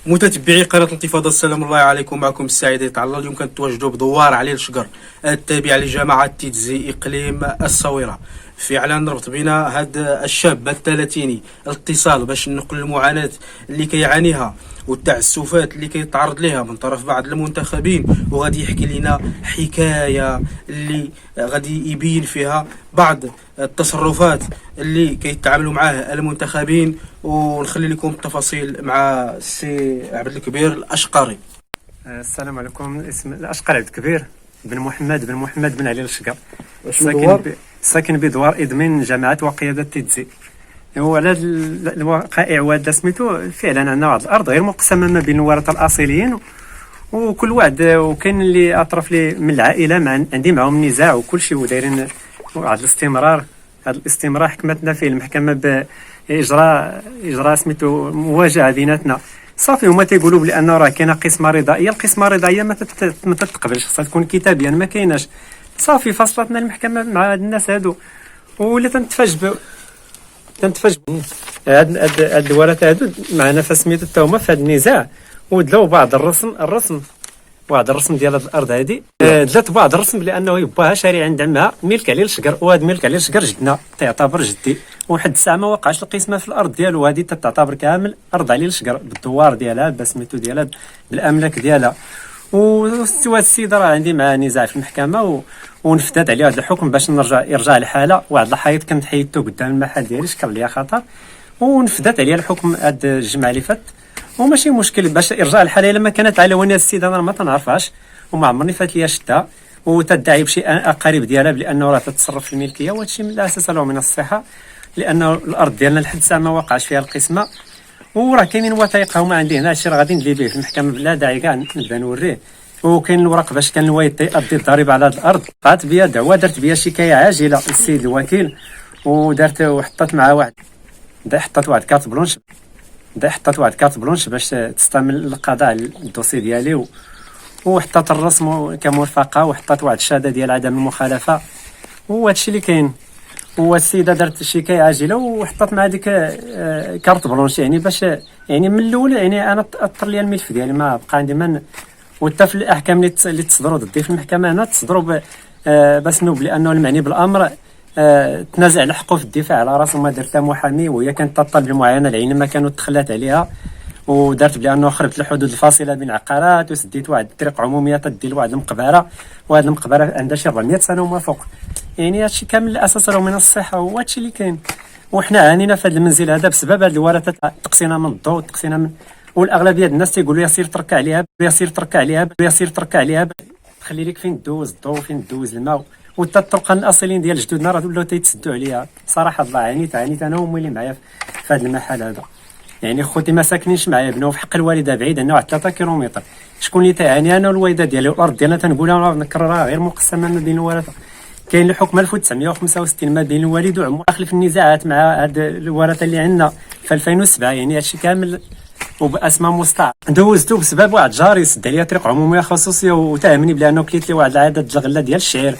متتبعي قناة الانتفاضة، السلام الله عليكم. معكم السعيد يتعالى. اليوم كنتواجدوا بدوار علي الشقر التابع لجامعة تيتزي إقليم الصويرة. فعلا ربط بنا هذا الشاب الثلاثيني الاتصال باش نقل المعاناة اللي كيعانيها والتعسفات اللي كيتعرض لها من طرف بعض المنتخبين، وغادي يحكي لنا حكاية اللي غادي يبين فيها بعض التصرفات اللي كيتعاملوا معاه المنتخبين، ونخلي لكم التفاصيل مع السي عبد الكبير الأشقري. السلام عليكم. اسم الأشقر عبد الكبير بن محمد بن علي الشقر، ساكن بدوار إدمين جامعة وقيادة تيتزي. هو على الوقائع وهذا سميتو فعلا عندنا واحد الأرض غير مقسمة ما بين الورثة الأصيليين، وكل واحد وكاين اللي أطراف لي من العائلة عندي معهم نزاع وكل شيء، ودايرين واحد الاستمرار. هذا الاستمرار حكمتنا فيه المحكمة بإجراء سميتو مواجهة بيناتنا. صافي هما تيقولوا بأنه راه كاينه قسمه رضائيه، القسمه الرضائيه ما تتقبلش، خصها تكون كتابيا، ما كايناش. صافي فصلتنا المحكمه مع هاد الناس هادو، ولا تنتفاجئ هاد الورثه هادو معنا فسميتو حتى هما في هاد النزاع، ودلاو بعض الرسم ديال هاد الارض هادي. دلات بعض الرسم بانه يباها شاري عند عمها ملك عليه الشقر، وهاد ملك عليه الشقر جدنا تعتبر جدي، وحد الساعه ما وقعش القسمه في الارض ديالو، هادي تعتبر كامل ارض عليه الشقر بالدوار ديالها بسميتو ديالها بالاملاك ديالها. وهاد السيده راه عندي معاه نزاع في المحكمه، ونفذت عليه هذا الحكم باش يرجع الحاله. واحد الحيط كنت حيدته قدام المحل ديالي، شكر ليا خطر، ونفذت عليه الحكم هاد الجمعه اللي فات. وماشي مشكل باش ارجاع الحاله الا ما كانت على وني السيده، انا ما تنعرفهاش وما عمرني فات ليا شتها، وتدعي بشي اقارب ديالها بانه راه تتصرف في الملكيه، وهذا الشيء لا اساس له من الصحه، لانه الارض ديالنا لحد الساعه ما وقعش فيها القسمه. وراه كاينين وثائق هما عندي هنا، هادشي راه غادي ندير به في المحكمه بلا داعي كاع نبدا نوريه. وكاين الوراق باش كان الوالد يأدي الضريبه على هذه الارض. قعدت بيا دعوه، درت بيا شكايه عاجله للسيد الوكيل، وحطت معاه حطت واحد كارت بلونش باش تستعمل القضاء على الدوسي ديالي، وحطت الرسم كمرفقه، وحطت واحد الشهاده ديال عدم المخالفه، وهذا الشيء اللي كاين. والسيده درت شكايه عاجله وحطت مع ديك كارت بلونش، يعني باش يعني من الاول يعني انا اطر لي الملف ديالي، ما بقى عندي من. وحتى في الاحكام اللي تصدروا ضدي في المحكمه هنا تصدروا باش نوب لانه المعني بالامر تنازع على حقه في الدفاع على راسه، ما درت محامي، وهي كانت تطلب المعاينه العينيه ما كانوا تخلات عليها، ودارت بانه خربت الحدود الفاصله بين عقارات، وسديت واحد الطريق عموميه تدي لواحد المقبره، وهاد المقبره عندها شي 400 سنه وما فوق. يعني هادشي كامل الاساس راه من الصحه، وهادشي اللي كاين. وحنا عانينا في هذا المنزل هذا بسبب هاد الورثه، تقصينا من الضوء، تقصينا من، والاغلبيه ديال الناس تيقولوا يا سير ترك عليها، خلي لك فين دوز الضوء، فين دوز الماء. وحتى الطرقان الاصليين ديال جدودنا راه ولاو تيتسدوا عليها. صراحه الله عانيت انا وامي اللي معايا في هذا المحل هذا. يعني خوتي ما ساكنينش معايا، بناو في حق الوالده بعيد عندنا واحد 3 كيلومتر. شكون اللي تيعاني؟ انا والوالده ديالي. والارض ديالنا تنقولها نكررها غير مقسمه ما بين الورثه. كاين الحكم 1965 ما بين الوالد وعمو، داخل في النزاعات مع هاد الورثه اللي عندنا في 2007. يعني هادشي كامل وباسماء مستعار دوزتو بسبب واحد جاري سد عليا طريق عموميه خصوصيه، وتهمني بانه كليت لي واحد العدد الغله ديال الشعير،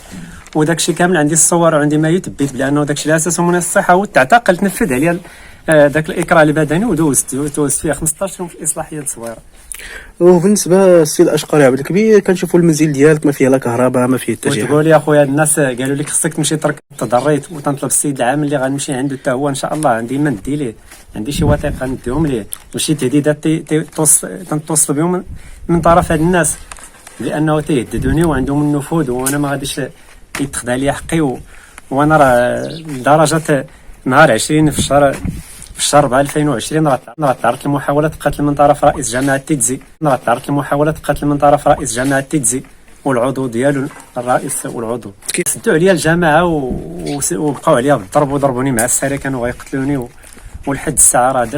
وداكشي كامل عندي الصور وعندي ما يثبت بانه داكشي لا اساس من الصحه. وتعتقل تنفذ عليا داك الاكراه البدني، ودوزت فيها 15 يوم في الاصلاحيه الصغيره. وبالنسبه للسي الاشقري عبد الكبير، كنشوفوا المنزل ديالك ما فيه لا كهرباء ما فيه حتى شي. تقول لي اخويا الناس قالوا لك خصك تمشي ترك، تضريت وتنطلب السيد العامل اللي غنمشي عنده حتى هو ان شاء الله. عندي ما ندي ليه، عندي شي وثائق غنديهم ليه، وشي تهديدات تنتوصل بهم من طرف هاد الناس، لانه تيهددوني وعندهم النفوذ، وانا ما غاديش يتخذ عليا حقي. وانا راه لدرجه نهار 20 في الشهر 4 2020 راه تعرضت لمحاولة قتل من طرف رئيس جامعة تيتزي، والعضو ديالو الرئيس والعضو سدوا عليا الجماعة وبقاو عليا بالضرب، وضربوني مع الساري، كانوا غيقتلوني. ولحد الساعة راه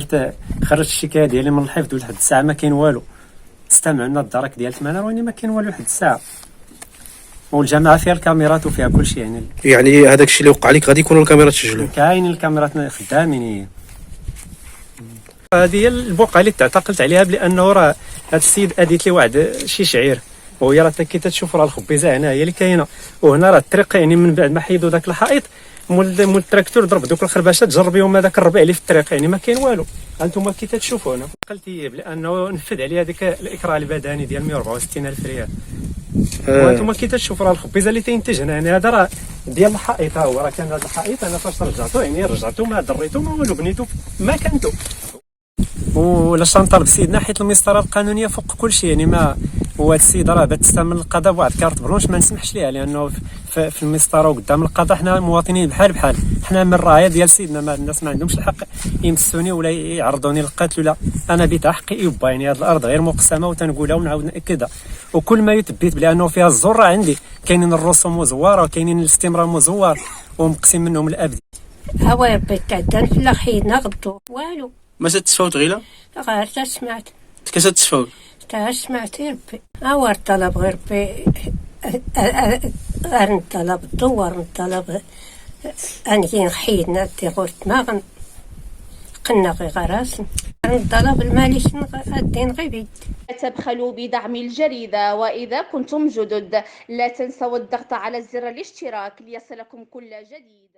خرجت الشكاية ديالي من الحفظ، ولحد الساعة ما كاين والو. استمعوا لنا الدرك ديال 8 واني ما كاين والو لحد الساعة. والجامعه فيها الكاميرات وفيها كل شيء. يعني هذاك الشيء اللي وقع لك غادي يكونوا الكاميرات تسجلوا؟ كاين الكاميرات خدامين. هذه هي البقعه اللي تعتقلت عليها، بانه راه هذا السيد اديت لي واحد شي شعير، وهي راه كي تشوف راه الخبيزه هنا هي اللي كاينه، وهنا راه الطريق. يعني من بعد ما حيدوا ذاك الحائط مول التراكتور ضرب دوك الخرباشات جرب يوم هذاك الربيع اللي في الطريق، يعني ما كاين والو. انتم كي تشوفوا هنا قلتي بانه نفذ عليه هذيك الاكراه البدني ديال 164 الف ريال. وانتم كي تشوفوا راه الخبيزه اللي تينتج هنا، يعني هذا راه ديال الحائط، ها هو راه كان هذا الحائط انا فاش رجعتو يعني رجعتو ما دريتو ما والو، بنيتو ما كانتو. ولا نطالب سيدنا حيت المسطره القانونيه فوق كل شيء، يعني ما هو هذا السيد راه بات تستعمل القضاء بواحد كارت بلونش ما نسمحش ليها، لانه في المسطره وقدام القضاء حنا مواطنين بحال حنا من الرايه ديال سيدنا، ما الناس ما عندهمش الحق يمسوني ولا يعرضوني للقتل، ولا انا بيت حقي يبا، يعني هذه الارض غير مقسمه وتنقولها ونعاود ناكدها. وكل ما يثبت بانه فيها الزور راه عندي، كاينين الرسوم مزوره وكاينين الاستمرار مزور ومقسم منهم الابد. هو ربي تعدل في الاخينا غدو والو ما ستسفوت غيلا غير تسمعت كاسات تسفوت سمعتي ربي هو الطلب غير ربي الطلب الدوار الطلب اني نحيدنا تيغوت ما قلنا غير غراسن الطلب المالي الدين غيبيد. لا تبخلوا بدعم الجريدة، وإذا كنتم جدد لا تنسوا الضغط على زر الاشتراك ليصلكم كل جديد.